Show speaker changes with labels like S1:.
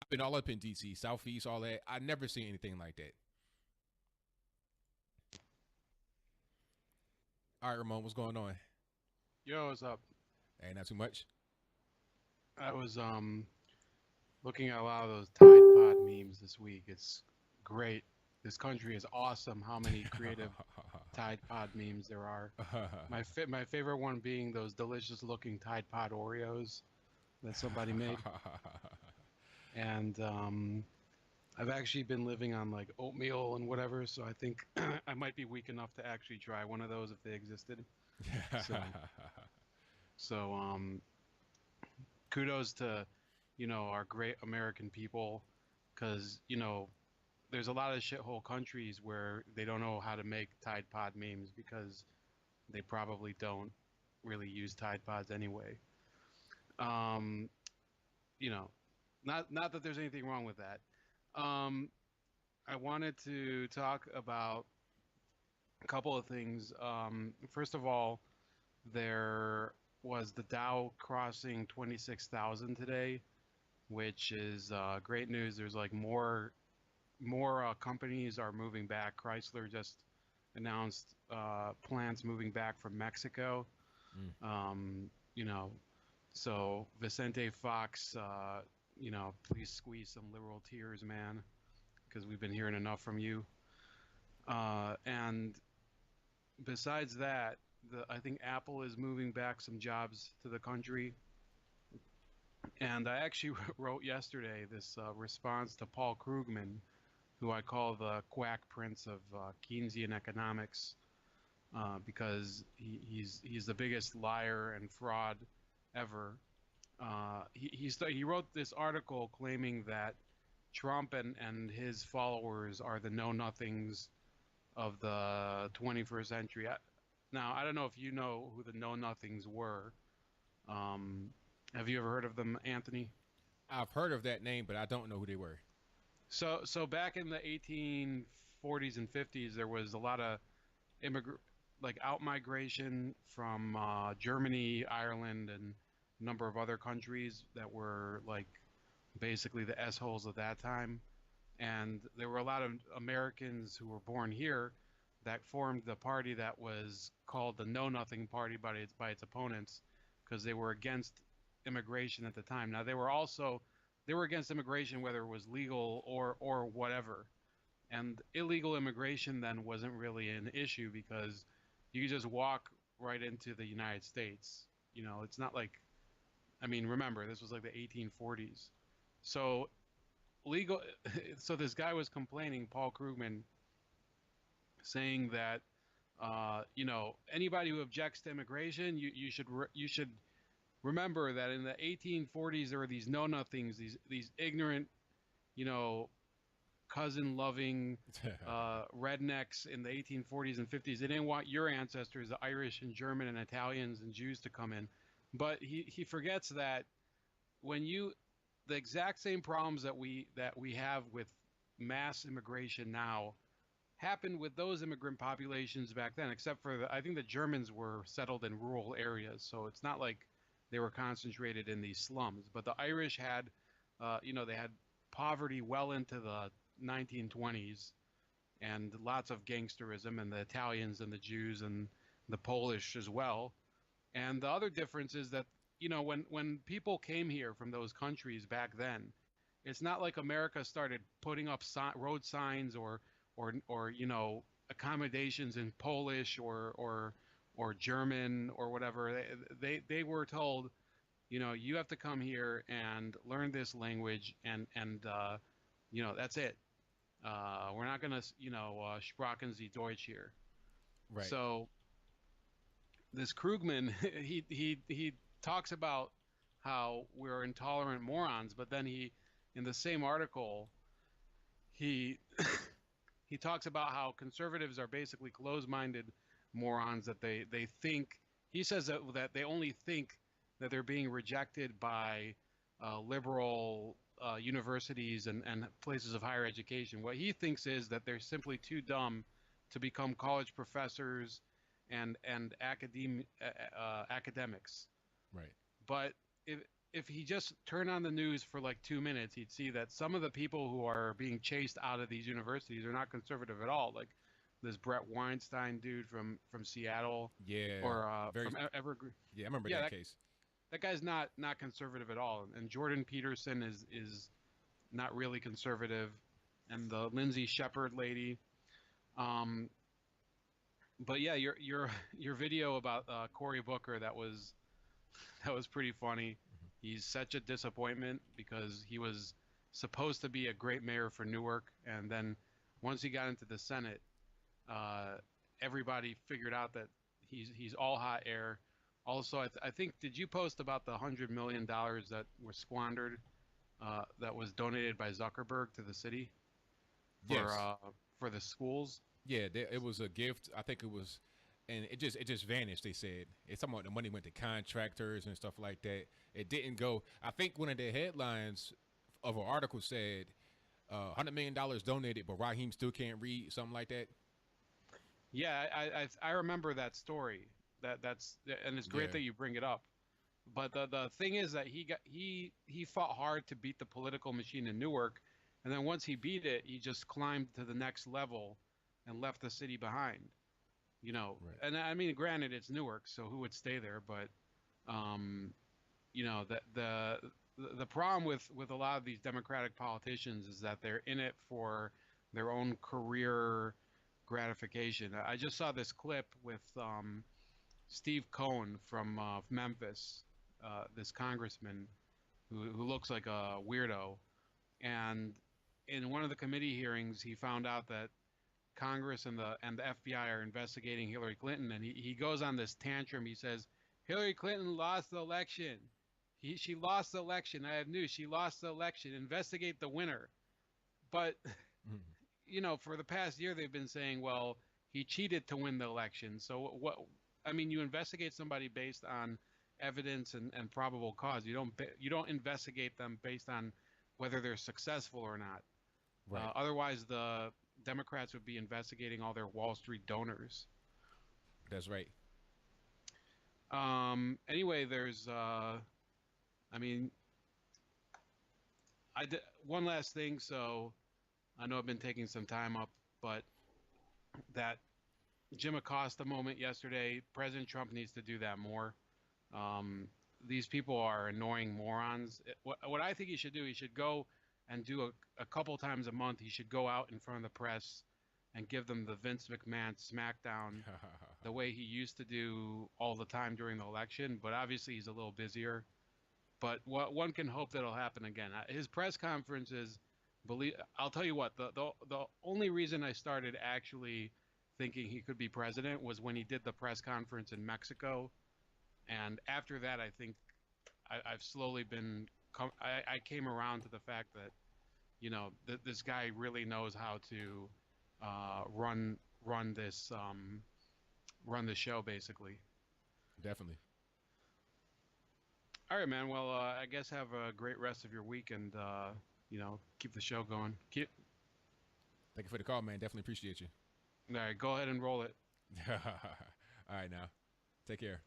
S1: I've been all up in DC, Southeast, all that. I never seen anything like that. All right, Ramon, what's going on?
S2: Yo, what's up?
S1: Hey, not too much.
S2: I was looking at a lot of those Tide Pod memes this week. It's great. This country is awesome. How many creative Tide Pod memes there are. My favorite one being those delicious looking Tide Pod Oreos that somebody made. And I've actually been living on like oatmeal and whatever, so I think I might be weak enough to actually try one of those if they existed. So so kudos to our great American people, because there's a lot of shithole countries where they don't know how to make Tide Pod memes because they probably don't really use Tide Pods anyway. Um, you know, not that there's anything wrong with that. Um, I wanted to talk about a couple of things. First of all, there was the Dow crossing 26,000 today, which is great news. There's like more companies are moving back. Chrysler just announced plants moving back from Mexico.
S1: Mm.
S2: You know, so Vicente Fox, please squeeze some liberal tears, man, because we've been hearing enough from you. And besides that, I think Apple is moving back some jobs to the country. And I actually wrote yesterday this response to Paul Krugman, who I call the quack prince of Keynesian economics, because he's the biggest liar and fraud ever. He wrote this article claiming that Trump and his followers are the know nothings of the 21st century. Now, I don't know if you know who the know nothings were. Um, have you ever heard of them, Anthony?
S1: I've heard of that name, but I don't know who they were.
S2: So back in the 1840s and 50s, there was a lot of immigrant like out migration from Germany, Ireland, and a number of other countries that were like basically the s-holes of that time. And there were a lot of Americans who were born here that formed the party that was called the Know Nothing Party by its opponents, because they were against immigration at the time. Now they were against immigration whether it was legal or whatever. And illegal immigration then wasn't really an issue because you could just walk right into the United States. It's not like, I mean, remember, this was like the 1840s. So legal, so this guy was complaining, Paul Krugman, saying that, anybody who objects to immigration, you should remember that in the 1840s there were these know nothings, these ignorant, you know, cousin loving rednecks in the 1840s and 50s. They didn't want your ancestors, the Irish and German and Italians and Jews, to come in. But he forgets that when you the exact same problems that we have with mass immigration now happened with those immigrant populations back then, except for I think the Germans were settled in rural areas, so it's not like they were concentrated in these slums. But the Irish had, they had poverty well into the 1920s and lots of gangsterism, and the Italians and the Jews and the Polish as well. And the other difference is that, when people came here from those countries back then, it's not like America started putting up road signs or accommodations in Polish or German or whatever. They were told, you have to come here and learn this language, and that's it. We're not gonna sprachen Sie Deutsch here.
S1: Right.
S2: So this Krugman, he talks about how we're intolerant morons, but then in the same article, he he talks about how conservatives are basically closed-minded morons, that they think, he says that they only think that they're being rejected by liberal universities and places of higher education. What he thinks is that they're simply too dumb to become college professors and academics.
S1: Right.
S2: But if if he just turned on the news for like 2 minutes, he'd see that some of the people who are being chased out of these universities are not conservative at all. Like this Brett Weinstein dude from Seattle,
S1: Yeah,
S2: or
S1: very.
S2: from Evergreen.
S1: Yeah, I remember
S2: Yeah,
S1: that case.
S2: that guy's not conservative at all. And Jordan Peterson is not really conservative, and the Lindsay Shepherd lady. Um, but yeah, your video about Cory Booker, that was pretty funny. He's such a disappointment because he was supposed to be a great mayor for Newark, and then once he got into the Senate, uh, everybody figured out that he's all hot air. Also, I think, did you post about the $100 million that was squandered, that was donated by Zuckerberg to the city
S1: Yes.
S2: for the schools?
S1: Yeah, it was a gift. I think it was, and it just vanished. They said it's talking about the money went to contractors and stuff like that. It didn't go. I think one of the headlines of an article said $100 million donated, but Raheem still can't read, something like that.
S2: Yeah, I remember that story. That's and it's great
S1: Yeah,
S2: that you bring it up. But the thing is that he fought hard to beat the political machine in Newark, and then once he beat it, he just climbed to the next level and left the city behind. You know,
S1: right.
S2: and I mean, granted, it's Newark, so who would stay there? But um, you know, the problem with a lot of these Democratic politicians is that they're in it for their own career gratification. I just saw this clip with Steve Cohen from Memphis, this congressman who looks like a weirdo. And in one of the committee hearings, he found out that Congress and the FBI are investigating Hillary Clinton, and he goes on this tantrum. He says, "Hillary Clinton lost the election. She lost the election. I have news. She lost the election. Investigate the winner." But
S1: Mhm.
S2: you know, for the past year, they've been saying, "Well, he cheated to win the election." So what? I mean, you investigate somebody based on evidence and probable cause. You don't investigate them based on whether they're successful or not.
S1: Right.
S2: Otherwise, the Democrats would be investigating all their Wall Street donors.
S1: That's right.
S2: Anyway, there's, I mean, one last thing. So I know I've been taking some time up, but that Jim Acosta moment yesterday, President Trump needs to do that more. Um, these people are annoying morons. What I think he should do, he should go and do a couple times a month. He should go out in front of the press and give them the Vince McMahon smackdown the way he used to do all the time during the election. But obviously he's a little busier. But what one can hope that'll happen again. His press conferences, I'll tell you what, the only reason I started actually thinking he could be president was when he did the press conference in Mexico. And after that, I think I've slowly been, I came around to the fact that, you know, this guy really knows how to run this show basically.
S1: Definitely.
S2: All right, man. Well, I guess have a great rest of your week, and you know, keep the show going.
S1: Thank you for the call, man. Definitely appreciate you.
S2: All right, go ahead and roll it.
S1: All right, now. Take care.